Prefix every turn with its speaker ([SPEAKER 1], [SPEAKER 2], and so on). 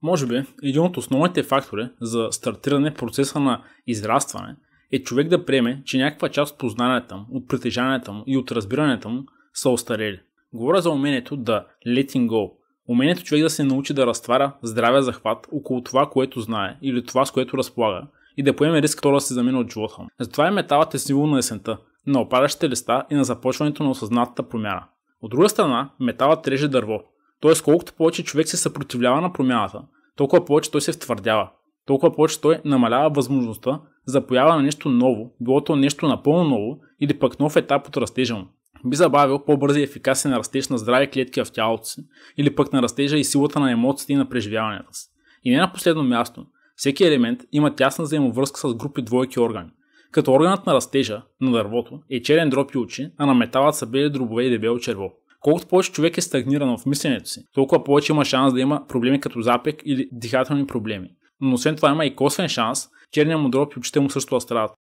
[SPEAKER 1] Може би, един от основните фактори за стартиране процеса на израстване е човек да приеме, че някаква част от познанията му, от притежанията му и от разбиранията му са остарели. Говоря за умението да letting go. Умението човек да се научи да разтваря здравия захват около това, което знае или това, с което разполага и да поеме риск то да се замине от живота му. Затова и металът е символ на есента, на опадащите листа и на започването на осъзнатата промяна. От друга страна, металът реже дърво. Т.е. колкото повече човек се съпротивлява на промяната, толкова повече той се втвърдява. Толкова повече той намалява възможността за поява на нещо ново, било то нещо напълно ново или пък нов етап от растежа му. Би забавил по-бързи и ефикасен растеж на здрави клетки в тялото си или пък на растежа и силата на емоциите и на преживяванията си. И не на последно място, всеки елемент има тясна взаимовръзка с групи двойки органи. Като органът на растежа на дървото е черен дроб и очи, а на металът са бели дробове и дебело черво. Колкото повече човек е стагниран в мисленето си, толкова повече има шанс да има проблеми като запек или дихателни проблеми. Но освен това има и косвен шанс черният му дроб и очите му също да страдат.